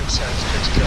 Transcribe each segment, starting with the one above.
Sounds good to go.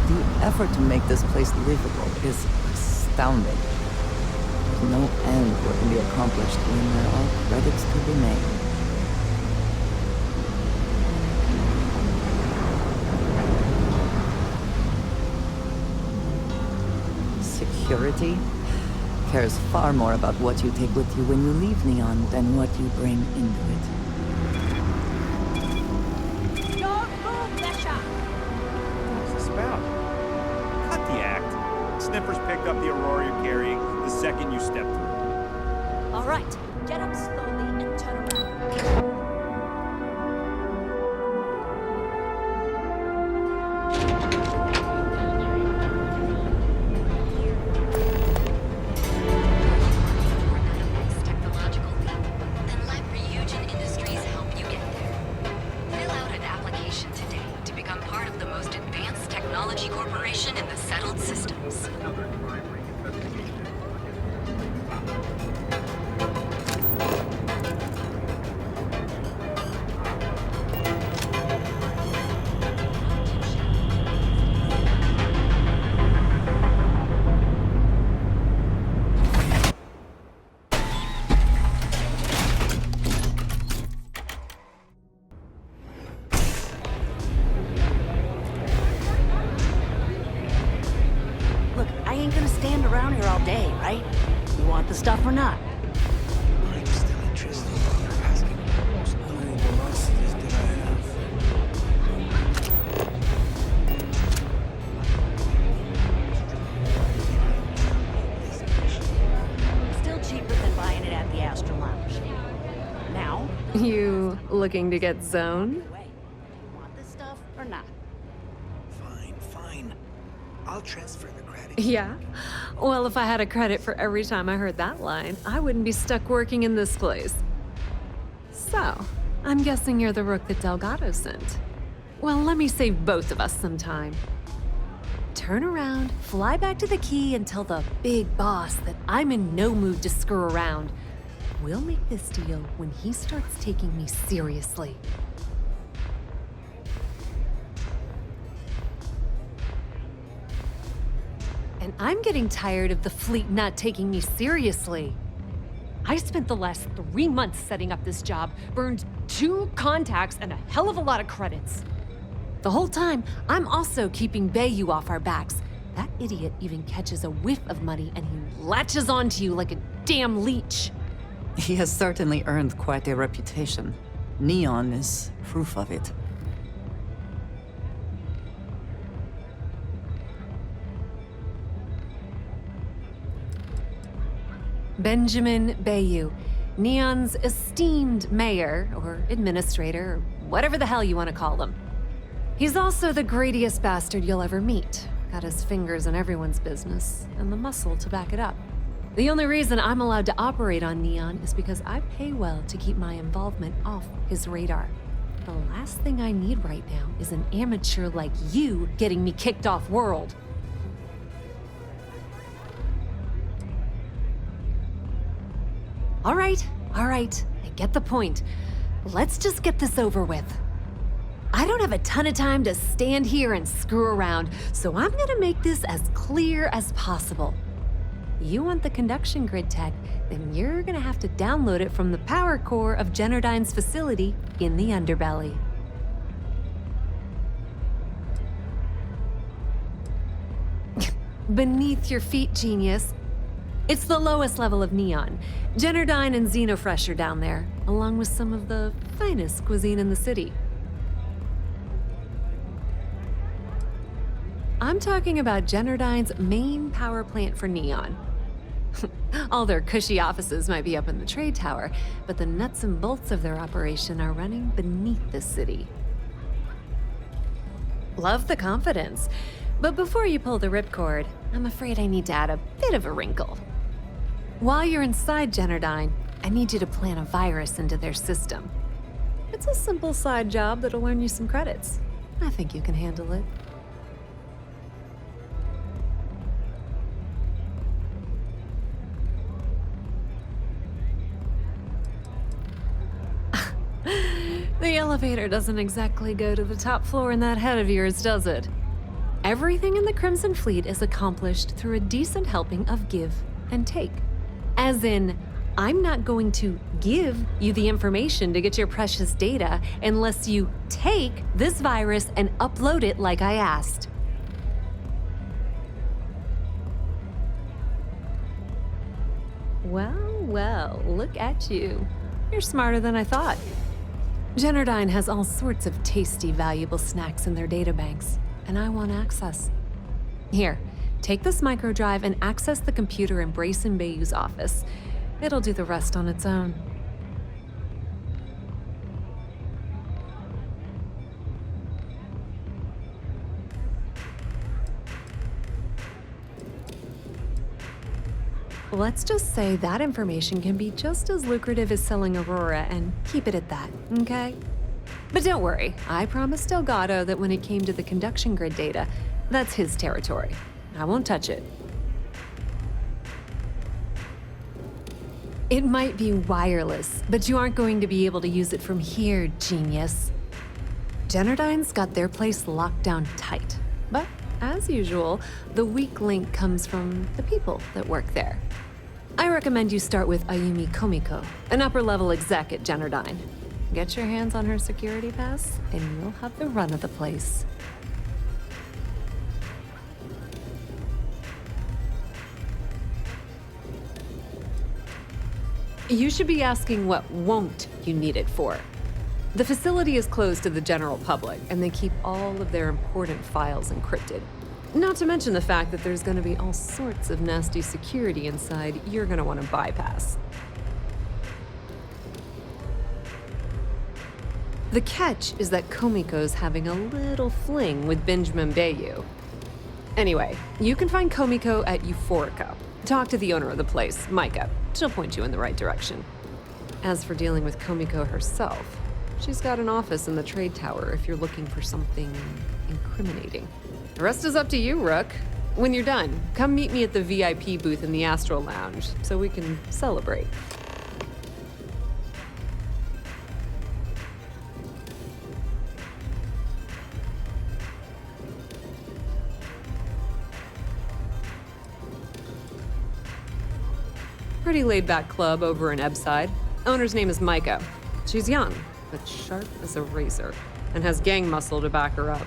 The effort to make this place livable is astounding. There's no end what can be accomplished when there are credits to be made. Security cares far more about what you take with you when you leave Neon than what you bring into it. What's this about? Cut the act. Sniffers pick up the Aurora you're carrying the second you step through. All right, get up slowly and turn around. Corporation in the settled systems. The stuff or not? I'm still interested in your asking. How many velocities did I have? Still cheaper than buying it at the Astra Lounge. Now? You looking to get zoned? Want this stuff or not? Fine. I'll transfer the credit. Yeah? Well, if I had a credit for every time I heard that line, I wouldn't be stuck working in this place. So, I'm guessing you're the rook that Delgado sent. Well, let me save both of us some time. Turn around, fly back to the key, and tell the big boss that I'm in no mood to screw around. We'll make this deal when he starts taking me seriously. And I'm getting tired of the fleet not taking me seriously. I spent the last 3 months setting up this job, burned 2 contacts and a hell of a lot of credits. The whole time, I'm also keeping Bayou off our backs. That idiot even catches a whiff of money and he latches onto you like a damn leech. He has certainly earned quite a reputation. Neon is proof of it. Benjamin Bayou, Neon's esteemed mayor, or administrator, or whatever the hell you want to call him. He's also the greediest bastard you'll ever meet. Got his fingers in everyone's business, and the muscle to back it up. The only reason I'm allowed to operate on Neon is because I pay well to keep my involvement off his radar. The last thing I need right now is an amateur like you getting me kicked off world. All right, I get the point. Let's just get this over with. I don't have a ton of time to stand here and screw around, so I'm gonna make this as clear as possible. You want the conduction grid tech, then you're gonna have to download it from the power core of Generdyne's facility in the underbelly. Beneath your feet, genius. It's the lowest level of Neon. Generdyne and Xenofresh are down there, along with some of the finest cuisine in the city. I'm talking about Generdyne's main power plant for Neon. All their cushy offices might be up in the trade tower, but the nuts and bolts of their operation are running beneath the city. Love the confidence, but before you pull the ripcord, I'm afraid I need to add a bit of a wrinkle. While you're inside Generdyne, I need you to plant a virus into their system. It's a simple side job that'll earn you some credits. I think you can handle it. The elevator doesn't exactly go to the top floor in that head of yours, does it? Everything in the Crimson Fleet is accomplished through a decent helping of give and take. As in, I'm not going to give you the information to get your precious data unless you take this virus and upload it like I asked. Well, look at you. You're smarter than I thought. Generdyne has all sorts of tasty, valuable snacks in their databanks, and I want access. Here, take this microdrive and access the computer in Brayson Bayou's office. It'll do the rest on its own. Let's just say that information can be just as lucrative as selling Aurora, and keep it at that, okay? But don't worry, I promised Delgado that when it came to the conduction grid data, that's his territory. I won't touch it. It might be wireless, but you aren't going to be able to use it from here, genius. Generdyne's got their place locked down tight. But, as usual, the weak link comes from the people that work there. I recommend you start with Ayumi Komiko, an upper-level exec at Generdyne. Get your hands on her security pass, and you'll have the run of the place. You should be asking what won't you need it for. The facility is closed to the general public, and they keep all of their important files encrypted. Not to mention the fact that there's going to be all sorts of nasty security inside you're going to want to bypass. The catch is that Komiko's having a little fling with Benjamin Bayou. Anyway, you can find Komiko at Euphorica. Talk to the owner of the place, Micah. She'll point you in the right direction. As for dealing with Komiko herself, she's got an office in the trade tower if you're looking for something incriminating. The rest is up to you, Rook. When you're done, come meet me at the VIP booth in the Astral Lounge so we can celebrate. Pretty laid-back club over in Ebbside. Owner's name is Micah. She's young, but sharp as a razor, and has gang muscle to back her up.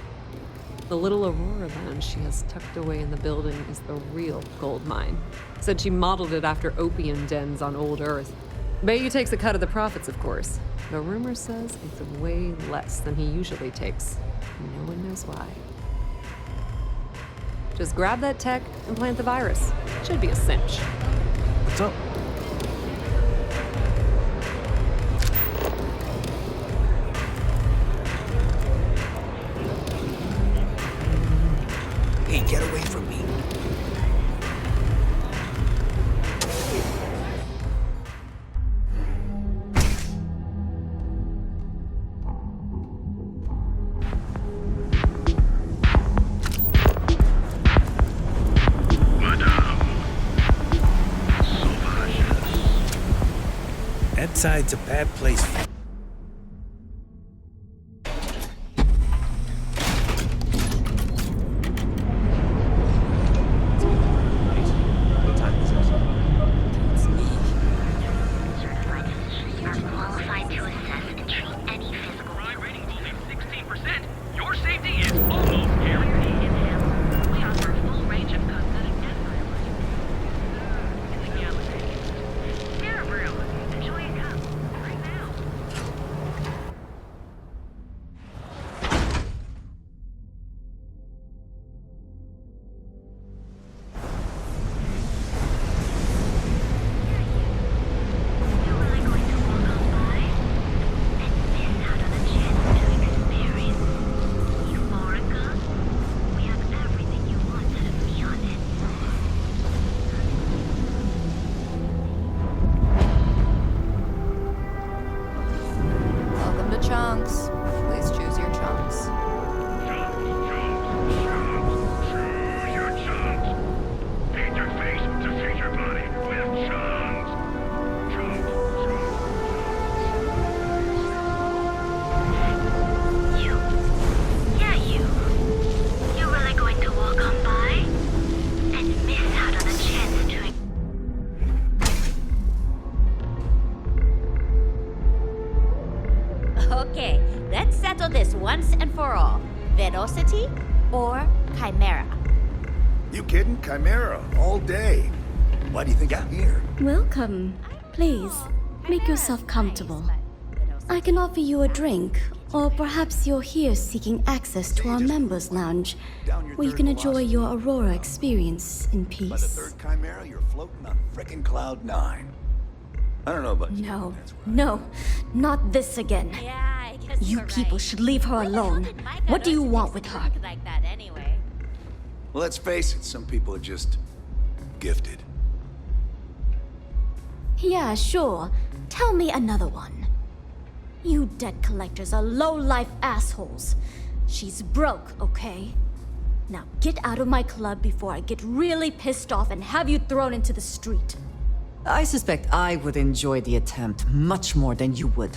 The little Aurora lounge she has tucked away in the building is the real gold mine. Said she modeled it after opium dens on old Earth. Bayou takes a cut of the profits, of course. The rumor says it's way less than he usually takes. No one knows why. Just grab that tech and plant the virus. Should be a cinch. What's up? Hey, get away from me. That side's a bad place. or Chimera. You kidding? Chimera, all day. Why do you think I'm here? Welcome. Please, make yourself comfortable. I can offer you a drink, or perhaps you're here seeking access to our members' lounge, where you can enjoy your Aurora experience in By the peace. third Chimera, you're floating on frickin' Cloud 9. I don't know about you. No, That's why. no, not this again. Yeah, I guess You you're people right. should leave her Where the hell alone. did Mike What do you go to want mix with a her? drink like that anyway? Well, let's face it, some people are just gifted. Yeah, sure. Tell me another one. You debt collectors are low-life assholes. She's broke, okay? Now get out of my club before I get really pissed off and have you thrown into the street. I suspect I would enjoy the attempt much more than you would.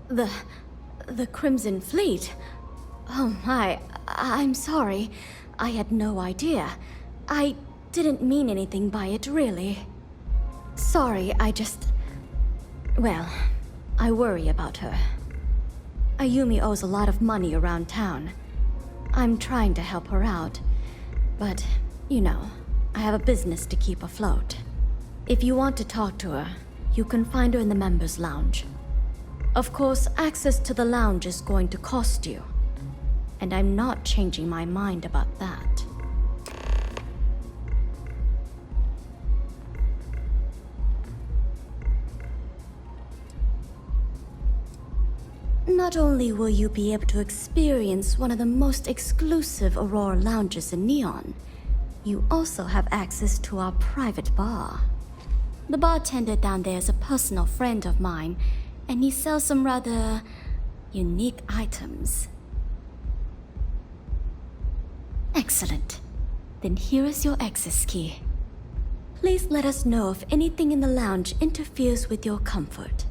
The Crimson Fleet? Oh my, I'm sorry. I had no idea. I didn't mean anything by it, really. Sorry, well, I worry about her. Ayumi owes a lot of money around town. I'm trying to help her out, but, you know, I have a business to keep afloat. If you want to talk to her, you can find her in the members' lounge. Of course, access to the lounge is going to cost you. And I'm not changing my mind about that. Not only will you be able to experience one of the most exclusive Aurora lounges in Neon, you also have access to our private bar. The bartender down there is a personal friend of mine, and he sells some rather unique items. Excellent. Then here is your access key. Please let us know if anything in the lounge interferes with your comfort.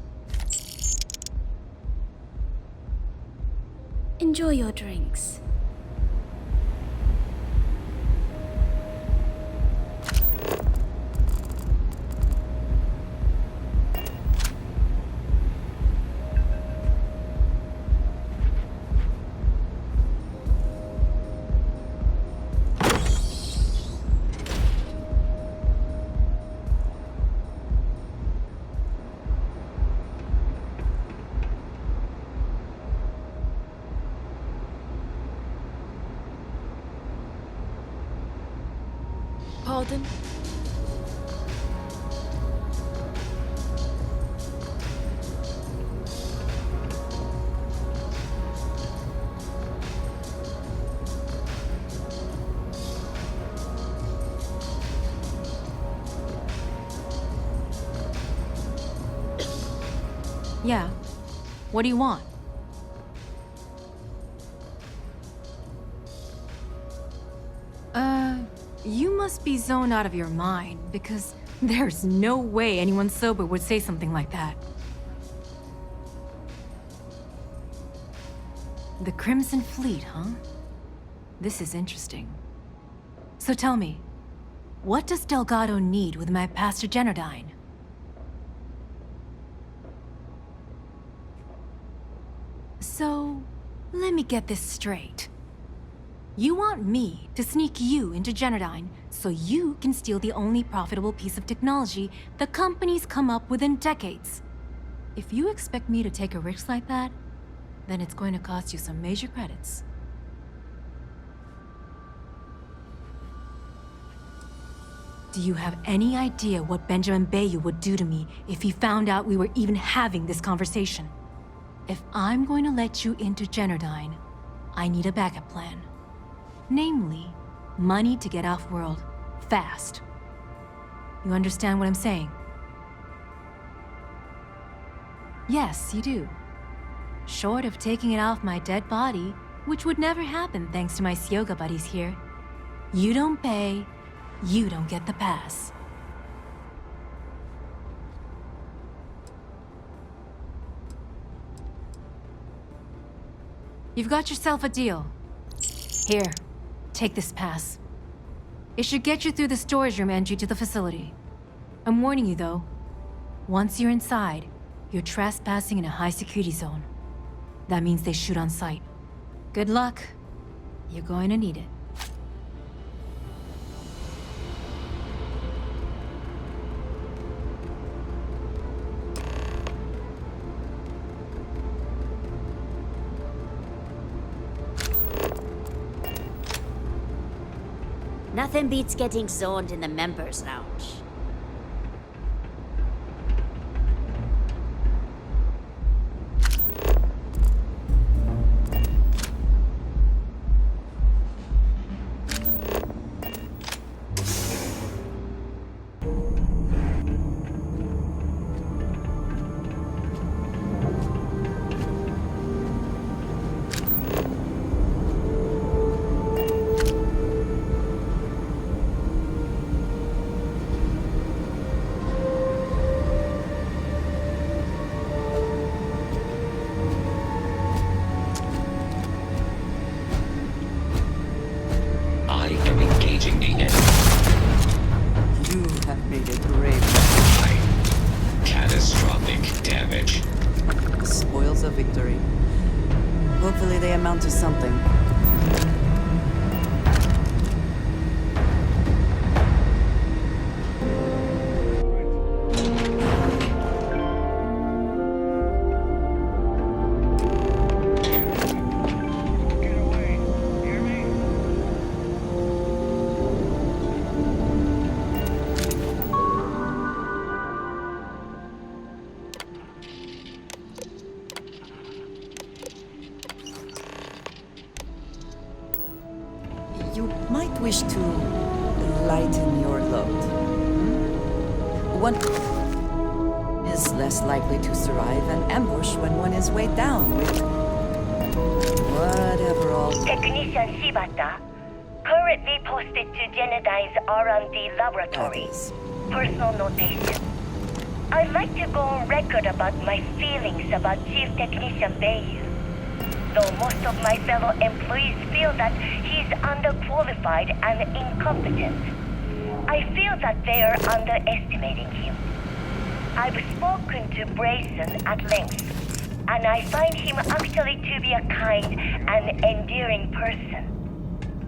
Enjoy your drinks. Pardon? Yeah. What do you want? You must be zoned out of your mind, because there's no way anyone sober would say something like that. The Crimson Fleet, huh? This is interesting. So tell me, what does Delgado need with my Pastor Generdine? So, let me get this straight. You want me to sneak you into Generdine so you can steal the only profitable piece of technology the company's come up with in decades. If you expect me to take a risk like that, then it's going to cost you some major credits. Do you have any idea what Benjamin Bayou would do to me if he found out we were even having this conversation? If I'm going to let you into Generdine, I need a backup plan. Namely, money to get off-world, fast. You understand what I'm saying? Yes, you do. Short of taking it off my dead body, which would never happen thanks to my Syoga buddies here. You don't pay, you don't get the pass. You've got yourself a deal. Here, take this pass. It should get you through the storage room entry to the facility. I'm warning you though, once you're inside, you're trespassing in a high security zone. That means they shoot on sight. Good luck. You're going to need it. Nothing beats getting zoned in the members' lounge. I am engaging the enemy. You have made a grave Catastrophic damage. spoils of victory. Hopefully they amount to something. You might wish to lighten your load. One is less likely to survive an ambush when one is weighed down with whatever all. Technician Shibata, currently posted to Genodyne's R&D laboratory. Others. Personal notation. I'd like to go on record about my feelings about Chief Technician Bayu. Though most of my fellow employees feel that he's underqualified and incompetent, I feel that they are underestimating him. I've spoken to Brayson at length, and I find him actually to be a kind and endearing person.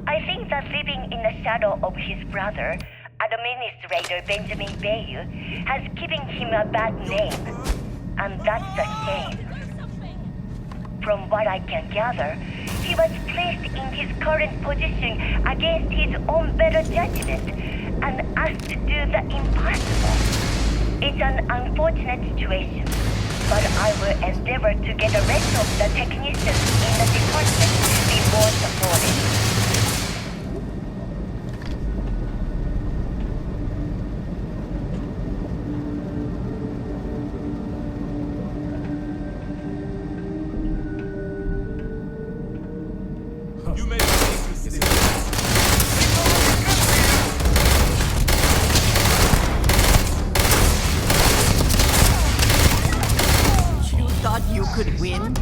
I think that living in the shadow of his brother, Administrator Benjamin Bayu, has given him a bad name, and that's a shame. From what I can gather, he was placed in his current position against his own better judgment and asked to do the impossible. It's an unfortunate situation, but I will endeavor to get the rest of the technicians in the department to be more supportive. You made a mistake. You thought you could win?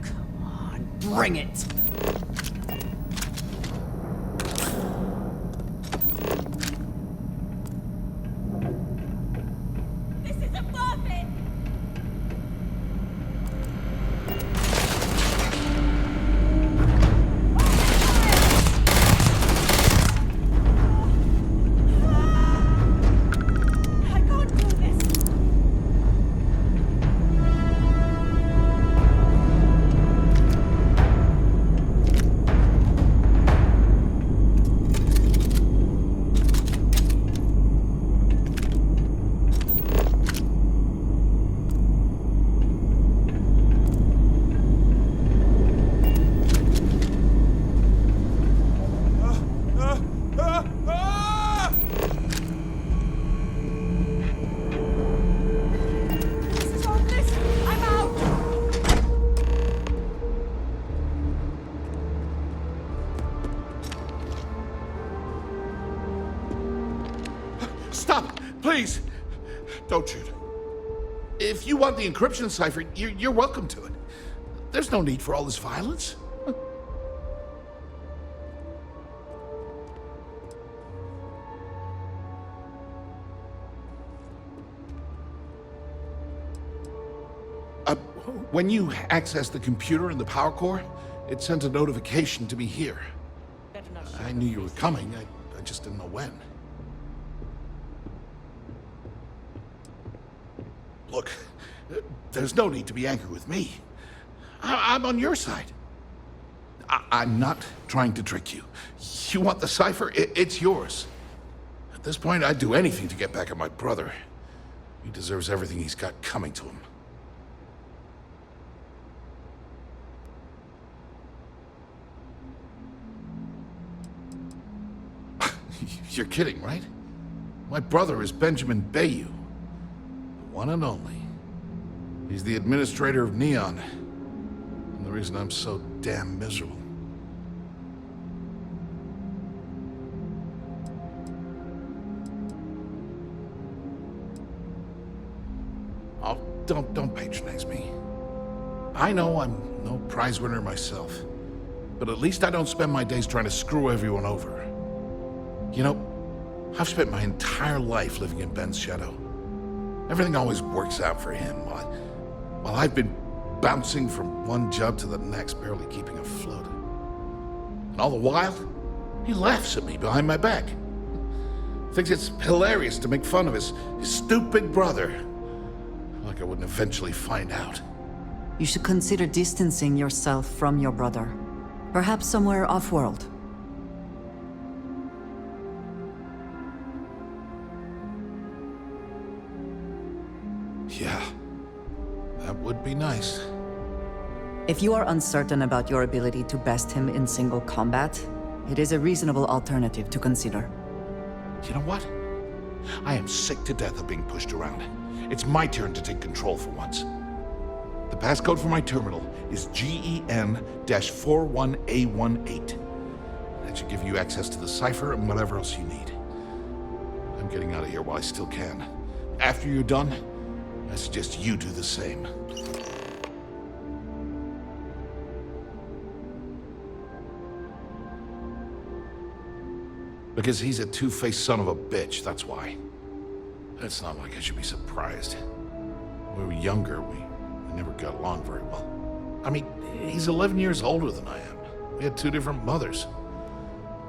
Come on, bring it! Stop! Please! Don't shoot. If you want the encryption cipher, you're welcome to it. There's no need for all this violence. When you accessed the computer and the power core, it sent a notification to me here. I knew you were coming, I just didn't know when. Look, there's no need to be angry with me. I'm on your side. I'm not trying to trick you. You want the cipher? It's yours. At this point, I'd do anything to get back at my brother. He deserves everything he's got coming to him. You're kidding, right? My brother is Benjamin Bayou. The one and only. He's the administrator of Neon. And the reason I'm so damn miserable. Oh, don't patronize me. I know I'm no prize winner myself. But at least I don't spend my days trying to screw everyone over. You know, I've spent my entire life living in Ben's shadow. Everything always works out for him, while I've been bouncing from one job to the next, barely keeping afloat. And all the while, he laughs at me behind my back. Thinks it's hilarious to make fun of his stupid brother. Like I wouldn't eventually find out. You should consider distancing yourself from your brother. Perhaps somewhere off-world. Yeah, that would be nice. If you are uncertain about your ability to best him in single combat, it is a reasonable alternative to consider. You know what? I am sick to death of being pushed around. It's my turn to take control for once. The passcode for my terminal is GEN-41A18. That should give you access to the cipher and whatever else you need. I'm getting out of here while I still can. After you're done, I suggest you do the same. Because he's a two-faced son of a bitch, that's why. It's not like I should be surprised. When we were younger, we never got along very well. I mean, he's 11 years older than I am. We had two different mothers.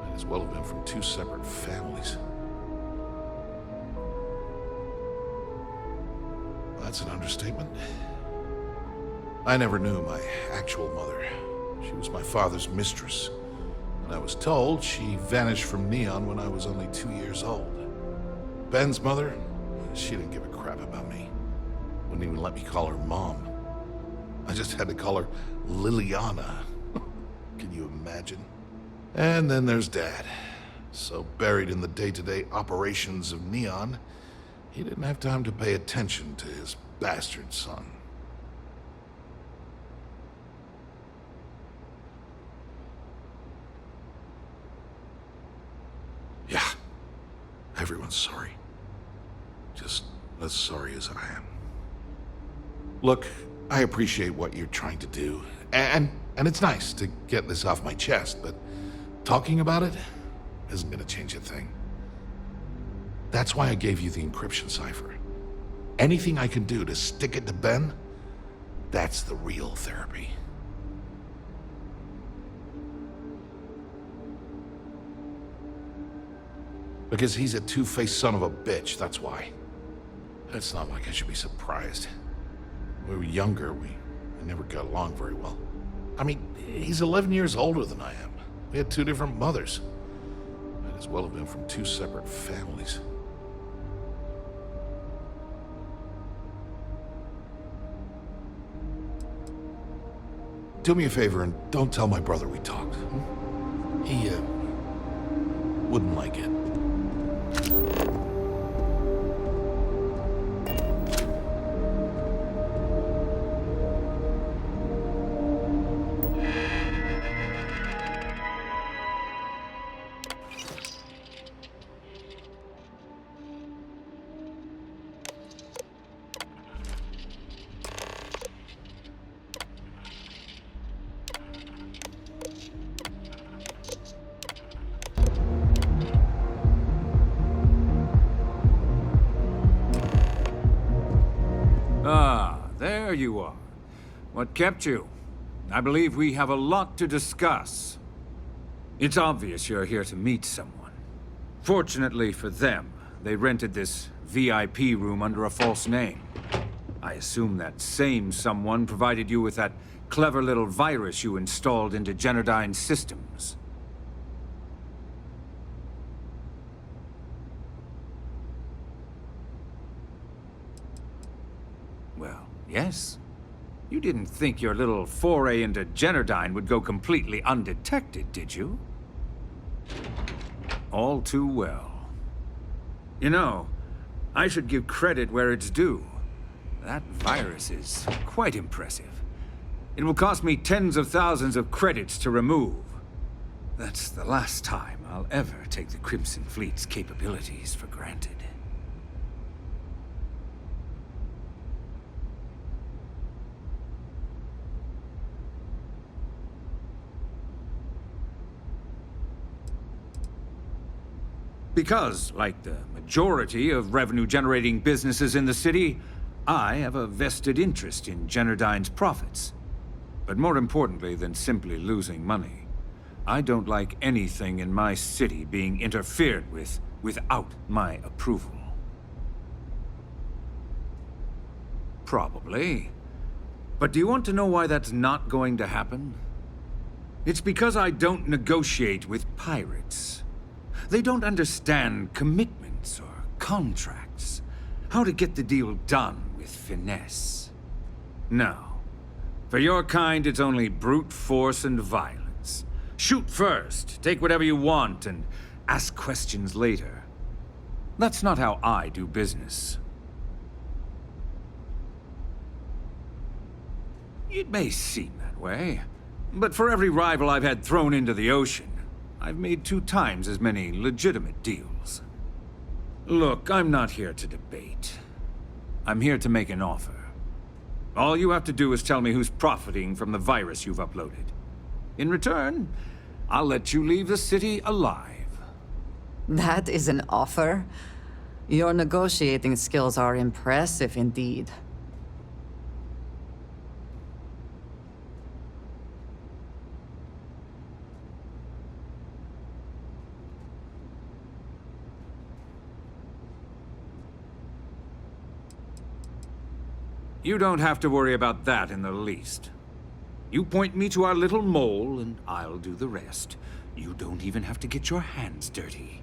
Might as well have been from two separate families. That's an understatement. I never knew my actual mother. She was my father's mistress. And I was told she vanished from Neon when I was only 2 years old. Ben's mother, she didn't give a crap about me. Wouldn't even let me call her Mom. I just had to call her Liliana. Can you imagine? And then there's Dad. So buried in the day-to-day operations of Neon, he didn't have time to pay attention to his bastard son. Yeah, everyone's sorry. Just as sorry as I am. Look, I appreciate what you're trying to do, and it's nice to get this off my chest, but talking about it isn't gonna change a thing. That's why I gave you the encryption cipher. Anything I can do to stick it to Ben, that's the real therapy. Because he's a two-faced son of a bitch, that's why. It's not like I should be surprised. When we were younger, we never got along very well. I mean, he's 11 years older than I am. We had two different mothers. Might as well have been from two separate families. Do me a favor and don't tell my brother we talked. He, wouldn't like it. there you are. What kept you? I believe we have a lot to discuss. It's obvious you're here to meet someone. Fortunately for them, they rented this VIP room under a false name. I assume that same someone provided you with that clever little virus you installed into Generdyne's systems. Well, yes. You didn't think your little foray into Generdyne would go completely undetected, did you? All too well. You know, I should give credit where it's due. That virus is quite impressive. It will cost me tens of thousands of credits to remove. That's the last time I'll ever take the Crimson Fleet's capabilities for granted. Because, like the majority of revenue-generating businesses in the city, I have a vested interest in Generdyne's profits. But more importantly than simply losing money, I don't like anything in my city being interfered with without my approval. Probably. But do you want to know why that's not going to happen? It's because I don't negotiate with pirates. They don't understand commitments or contracts. How to get the deal done with finesse. No. For your kind, it's only brute force and violence. Shoot first, take whatever you want, and ask questions later. That's not how I do business. It may seem that way, but for every rival I've had thrown into the ocean, I've made 2 times as many legitimate deals. Look, I'm not here to debate. I'm here to make an offer. All you have to do is tell me who's profiting from the virus you've uploaded. In return, I'll let you leave the city alive. That is an offer? Your negotiating skills are impressive indeed. You don't have to worry about that in the least. You point me to our little mole, and I'll do the rest. You don't even have to get your hands dirty.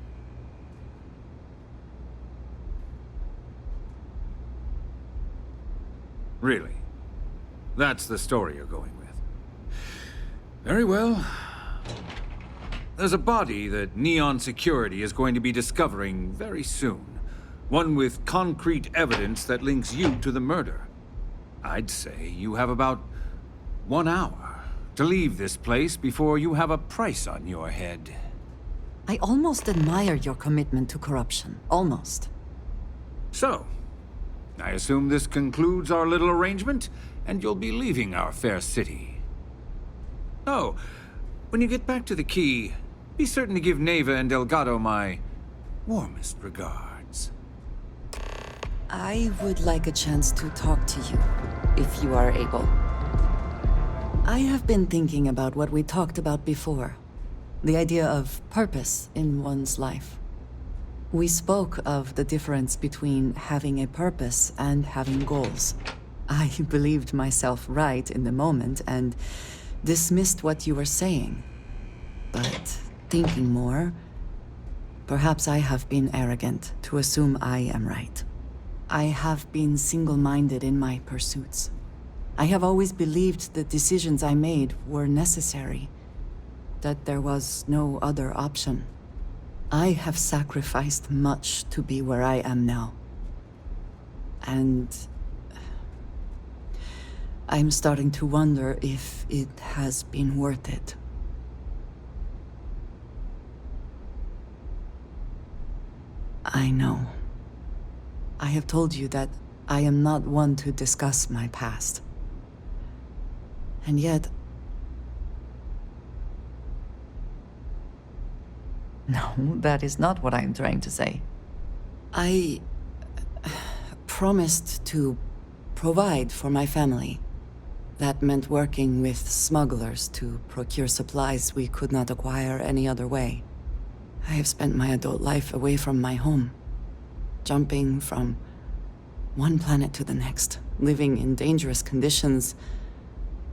Really? That's the story you're going with. Very well. There's a body that Neon Security is going to be discovering very soon. One with concrete evidence that links you to the murder. I'd say you have about 1 hour to leave this place before you have a price on your head. I almost admire your commitment to corruption. Almost. So, I assume this concludes our little arrangement, and you'll be leaving our fair city. Oh, when you get back to the key, be certain to give Neva and Delgado my warmest regards. I would like a chance to talk to you, if you are able. I have been thinking about what we talked about before. The idea of purpose in one's life. We spoke of the difference between having a purpose and having goals. I believed myself right in the moment and dismissed what you were saying. But thinking more, perhaps I have been arrogant to assume I am right. I have been single-minded in my pursuits. I have always believed the decisions I made were necessary, that there was no other option. I have sacrificed much to be where I am now. And I'm starting to wonder if it has been worth it. I know. I have told you that I am not one to discuss my past. And yet... No, that is not what I am trying to say. I promised to provide for my family. That meant working with smugglers to procure supplies we could not acquire any other way. I have spent my adult life away from my home, jumping from one planet to the next, living in dangerous conditions,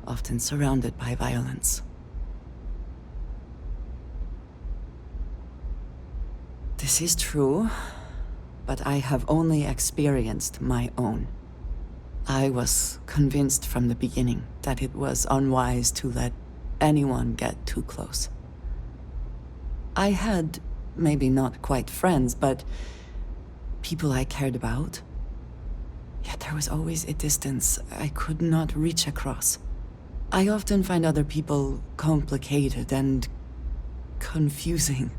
often surrounded by violence. This is true, but I have only experienced my own. I was convinced from the beginning that it was unwise to let anyone get too close. I had, maybe not quite friends, but people I cared about. Yet there was always a distance I could not reach across. I often find other people complicated and confusing.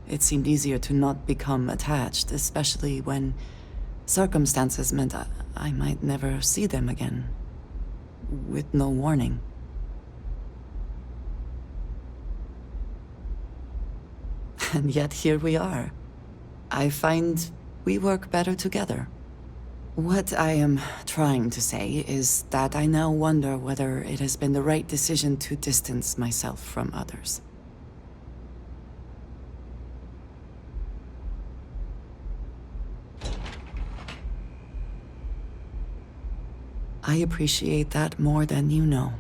It seemed easier to not become attached, especially when circumstances meant I might never see them again, with no warning. And yet here we are. I find we work better together. What I am trying to say is that I now wonder whether it has been the right decision to distance myself from others. I appreciate that more than you know.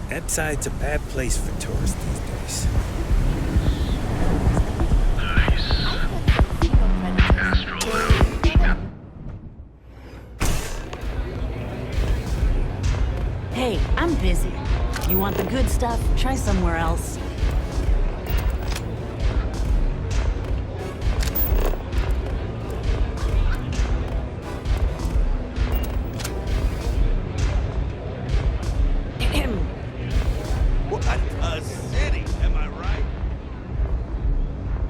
That side's a bad place for tourists these days. Hey, I'm busy. You want the good stuff? Try somewhere else.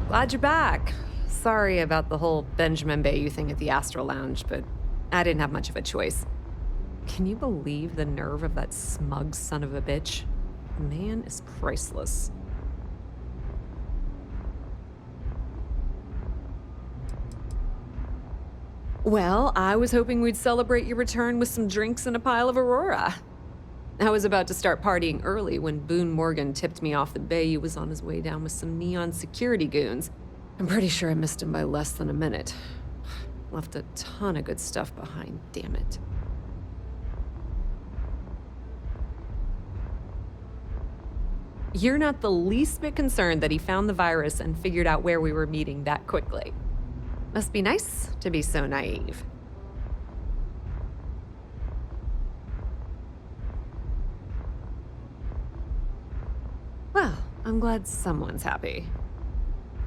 Glad you're back. Sorry about the whole Benjamin Bayou thing at the Astral Lounge, but I didn't have much of a choice. Can you believe the nerve of that smug son of a bitch? The man is priceless. Well, I was hoping we'd celebrate your return with some drinks and a pile of Aurora. I was about to start partying early when Boone Morgan tipped me off that Bayou was on his way down with some neon security goons. I'm pretty sure I missed him by less than a minute. Left a ton of good stuff behind, damn it. You're not the least bit concerned that he found the virus and figured out where we were meeting that quickly. Must be nice to be so naive. Well, I'm glad someone's happy.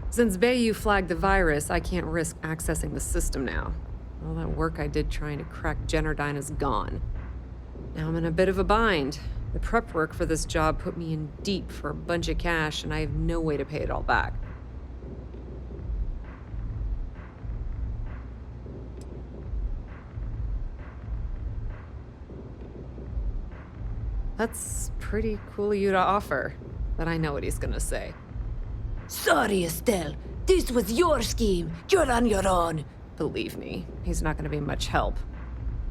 Since Bayou flagged the virus, I can't risk accessing the system now. All that work I did trying to crack Generdyne is gone. Now I'm in a bit of a bind. The prep work for this job put me in deep for a bunch of cash, and I have no way to pay it all back. That's pretty cool of you to offer, but I know what he's gonna say. Sorry, Estelle. This was your scheme. You're on your own. Believe me, he's not gonna be much help.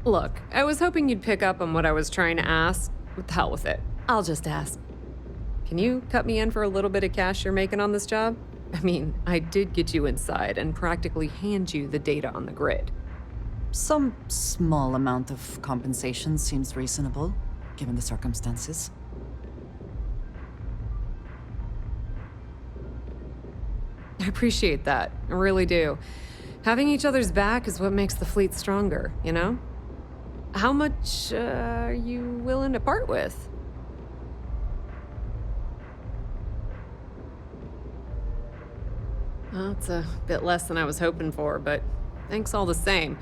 Look, I was hoping you'd pick up on what I was trying to ask. What the hell with it? I'll just ask. Can you cut me in for a little bit of cash you're making on this job? I mean, I did get you inside and practically hand you the data on the grid. Some small amount of compensation seems reasonable, given the circumstances. I appreciate that. I really do. Having each other's back is what makes the fleet stronger, you know? How much are you willing to part with? Well, it's a bit less than I was hoping for, but thanks all the same.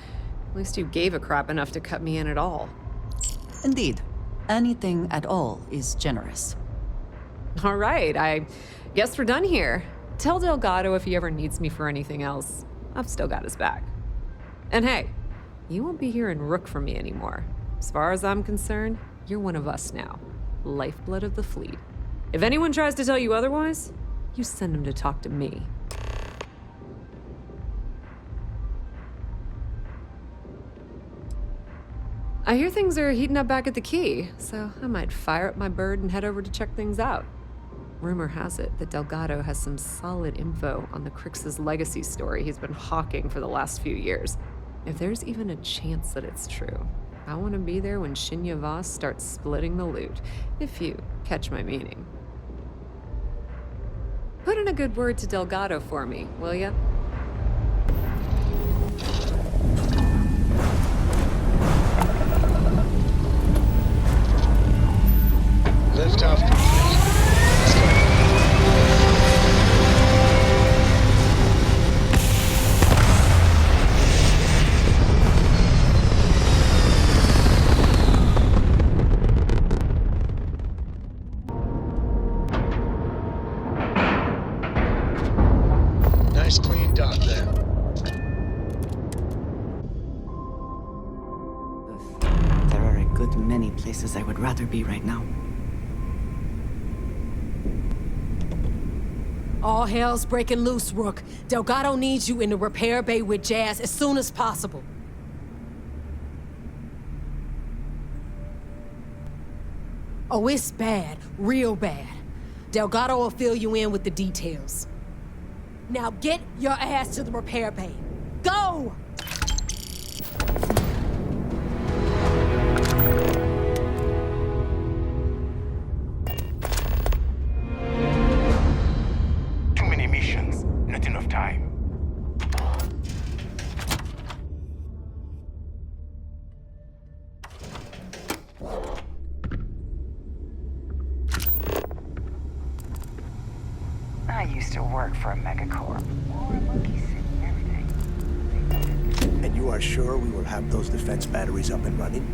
At least you gave a crap enough to cut me in at all. Indeed. Anything at all is generous. All right, I guess we're done here. Tell Delgado if he ever needs me for anything else. I've still got his back. And hey, you won't be hearing Rook from me anymore. As far as I'm concerned, you're one of us now. Lifeblood of the fleet. If anyone tries to tell you otherwise, you send them to talk to me. I hear things are heating up back at the Key, so I might fire up my bird and head over to check things out. Rumor has it that Delgado has some solid info on the Crix's legacy story he's been hawking for the last few years. If there's even a chance that it's true, I want to be there when Shinya Voss starts splitting the loot, if you catch my meaning. Put in a good word to Delgado for me, will ya? Liftoff complete. Nice clean dock there. There are a good many places I would rather be right now. All hell's breaking loose, Rook. Delgado needs you in the repair bay with Jazz as soon as possible. Oh, it's bad. Real bad. Delgado will fill you in with the details. Now get your ass to the repair bay. Go! Too many missions, not enough time. I used to work for a megacorp. And you are sure we will have those defense batteries up and running?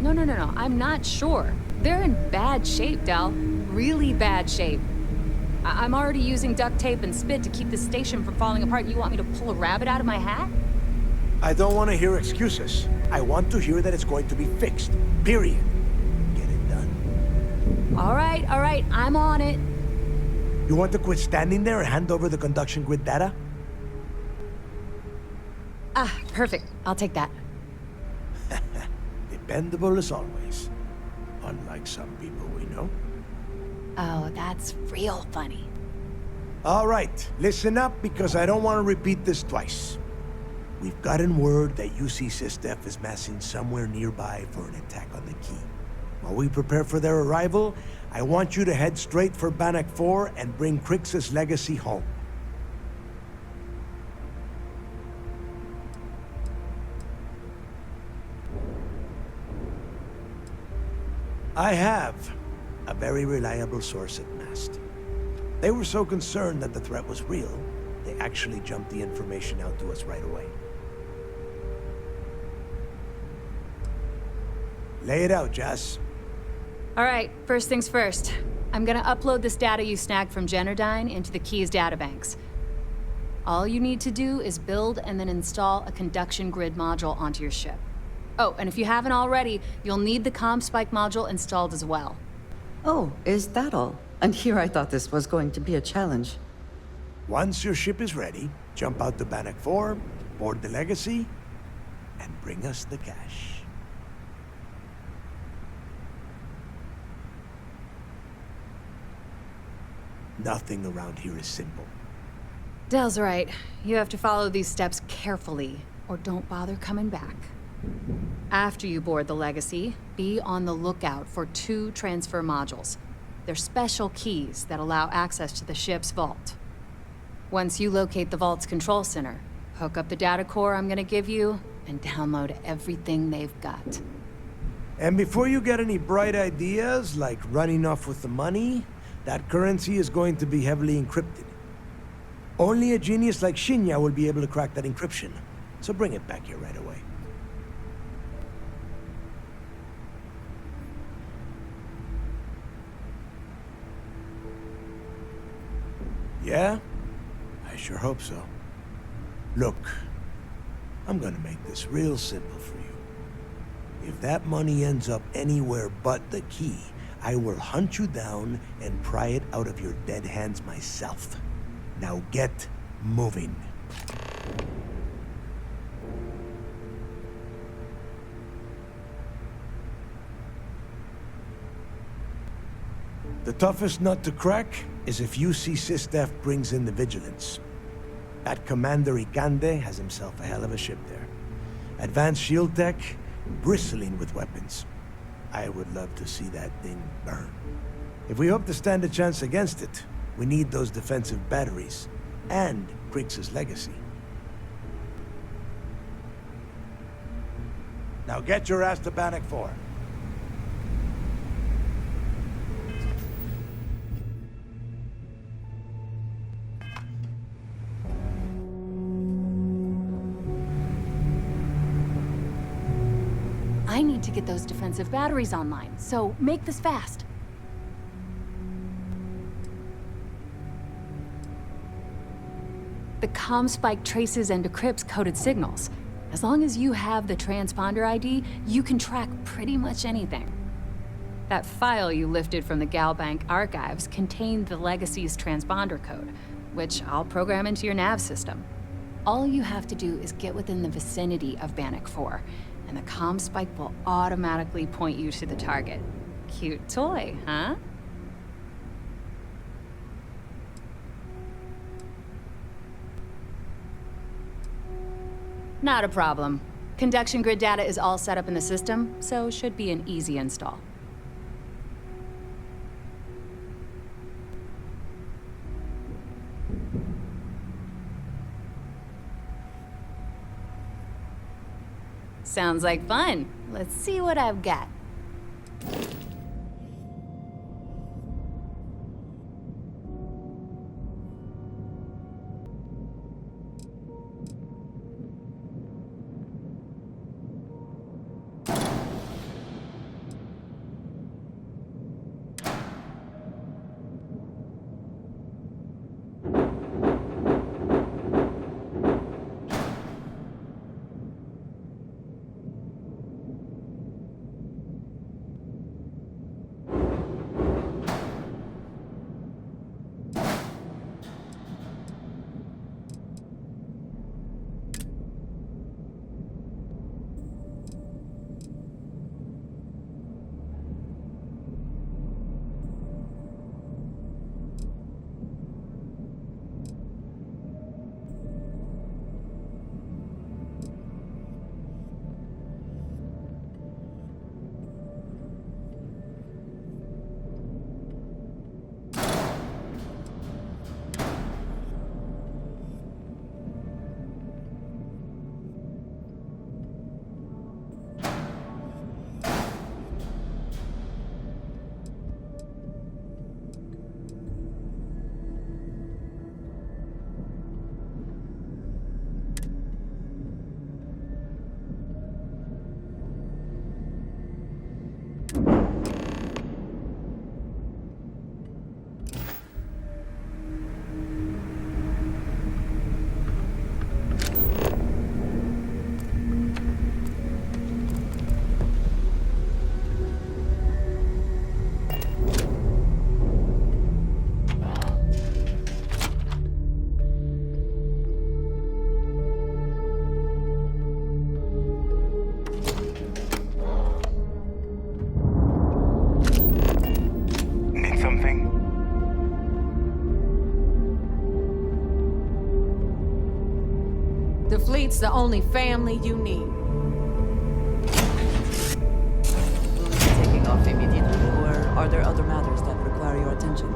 No. I'm not sure. They're in bad shape, Del. Really bad shape. I'm already using duct tape and spit to keep the station from falling apart. You want me to pull a rabbit out of my hat? I don't want to hear excuses. I want to hear that it's going to be fixed. Period. Get it done. All right. I'm on it. You want to quit standing there and hand over the conduction grid data? Ah, perfect. I'll take that. Dependable as always. Unlike some people we know. Oh, that's real funny. All right, listen up because I don't want to repeat this twice. We've gotten word that UC SysDef is massing somewhere nearby for an attack on the Key. While we prepare for their arrival, I want you to head straight for Bannock 4 and bring Crix's legacy home. I have a very reliable source at Mast. They were so concerned that the threat was real, they actually jumped the information out to us right away. Lay it out, Jess. All right, first things first. I'm gonna upload this data you snagged from Generdyne into the Key's databanks. All you need to do is build and then install a conduction grid module onto your ship. Oh, and if you haven't already, you'll need the comm spike module installed as well. Oh, is that all? And here I thought this was going to be a challenge. Once your ship is ready, jump out to Bannock 4, board the Legacy, and bring us the cash. Nothing around here is simple. Del's right. You have to follow these steps carefully, or don't bother coming back. After you board the Legacy, be on the lookout for 2 transfer modules. They're special keys that allow access to the ship's vault. Once you locate the vault's control center, hook up the data core I'm gonna give you, and download everything they've got. And before you get any bright ideas, like running off with the money, that currency is going to be heavily encrypted. Only a genius like Shinya will be able to crack that encryption, so bring it back here right away. Yeah? I sure hope so. Look, I'm gonna make this real simple for you. If that money ends up anywhere but the key, I will hunt you down and pry it out of your dead hands myself. Now get moving. The toughest nut to crack is if UC Sistef brings in the Vigilance. That Commander Ikande has himself a hell of a ship there. Advanced shield tech, bristling with weapons. I would love to see that thing burn. If we hope to stand a chance against it, we need those defensive batteries, and Kriegs' legacy. Now get your ass to Bannock 4. I need to get those defensive batteries online, so make this fast. The comm spike traces and decrypts coded signals. As long as you have the transponder ID, you can track pretty much anything. That file you lifted from the Galbank archives contained the Legacy's transponder code, which I'll program into your nav system. All you have to do is get within the vicinity of Bannock 4, and the comm spike will automatically point you to the target. Cute toy, huh? Not a problem. Conduction grid data is all set up in the system, so should be an easy install. Sounds like fun. Let's see what I've got. The fleet's the only family you need. Will you be taking off immediately, or are there other matters that require your attention?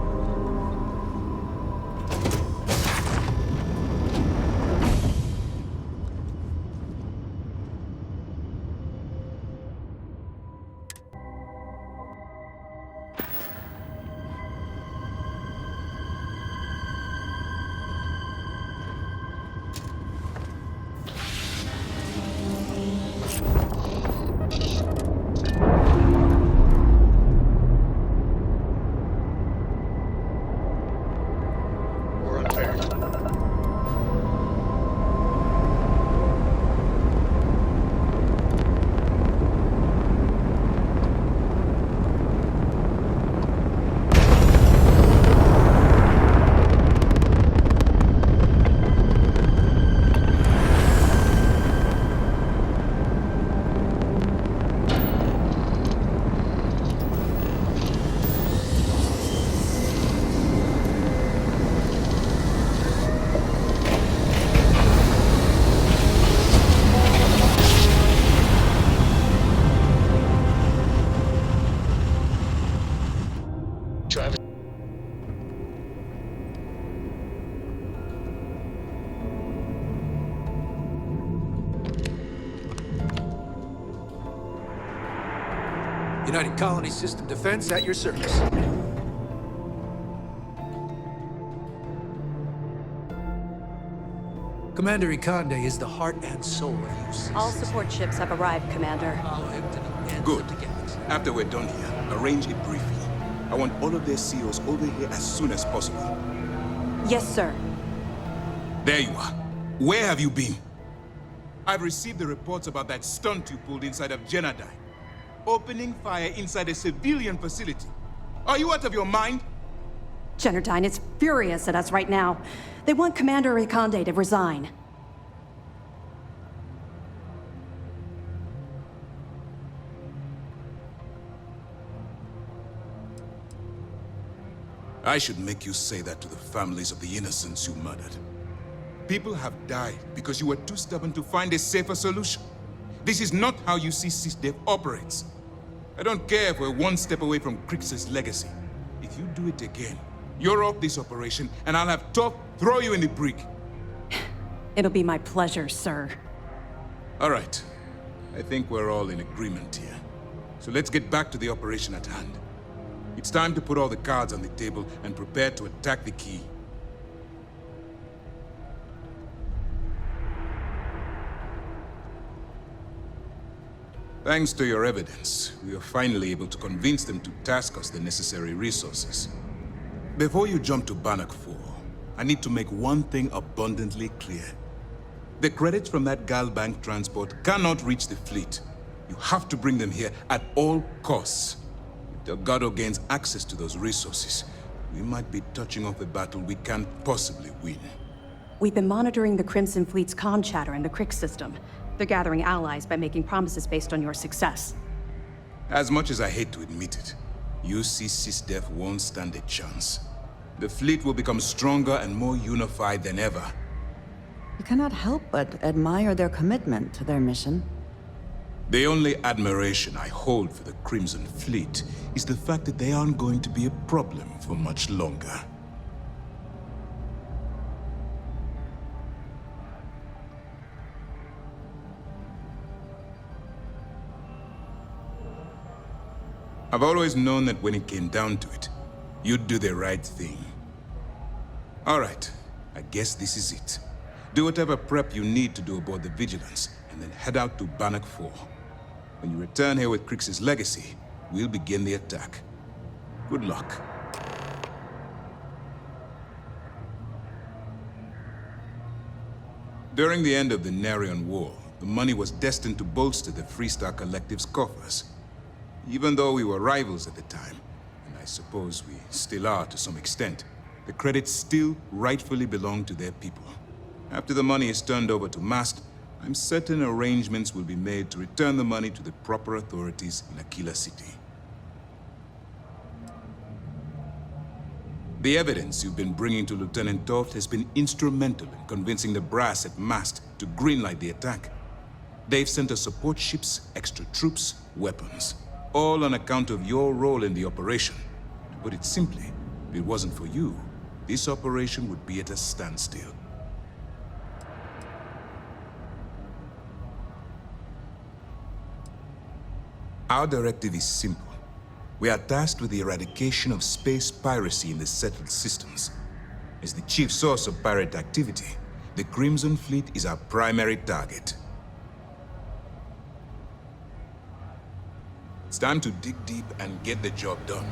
warfare. United Colony System Defense at your service. Commander Ikande is the heart and soul of UC. All support ships have arrived, Commander. Good. After we're done here, arrange a briefing. I want all of their CEOs over here as soon as possible. Yes, sir. There you are. Where have you been? I've received the reports about that stunt you pulled inside of Genadine. Opening fire inside a civilian facility. Are you out of your mind? Genadine is furious at us right now. They want Commander Ikande to resign. I should make you say that to the families of the innocents you murdered. People have died because you were too stubborn to find a safer solution. This is not how UC SysDev operates. I don't care if we're one step away from Crix's legacy. If you do it again, you're off this operation, and I'll have Top throw you in the brig. It'll be my pleasure, sir. All right. I think we're all in agreement here. So let's get back to the operation at hand. It's time to put all the cards on the table and prepare to attack the key. Thanks to your evidence, we were finally able to convince them to task us the necessary resources. Before you jump to Bannock 4, I need to make one thing abundantly clear. The credits from that Galbank transport cannot reach the fleet. You have to bring them here at all costs. If Delgado gains access to those resources, we might be touching off a battle we can't possibly win. We've been monitoring the Crimson Fleet's con chatter in the Crix system. They're gathering allies by making promises based on your success. As much as I hate to admit it, UC SysDev won't stand a chance. The fleet will become stronger and more unified than ever. You cannot help but admire their commitment to their mission. The only admiration I hold for the Crimson Fleet is the fact that they aren't going to be a problem for much longer. I've always known that when it came down to it, you'd do the right thing. All right, I guess this is it. Do whatever prep you need to do aboard the Vigilance, and then head out to Bannock 4. When you return here with Crix's legacy, we'll begin the attack. Good luck. During the end of the Narion War, the money was destined to bolster the Freestar Collective's coffers. Even though we were rivals at the time, and I suppose we still are to some extent, the credits still rightfully belong to their people. After the money is turned over to Mast, I'm certain arrangements will be made to return the money to the proper authorities in Aquila City. The evidence you've been bringing to Lieutenant Toft has been instrumental in convincing the brass at Mast to greenlight the attack. They've sent us support ships, extra troops, weapons, all on account of your role in the operation. To put it simply, if it wasn't for you, this operation would be at a standstill. Our directive is simple. We are tasked with the eradication of space piracy in the settled systems. As the chief source of pirate activity, the Crimson Fleet is our primary target. It's time to dig deep and get the job done.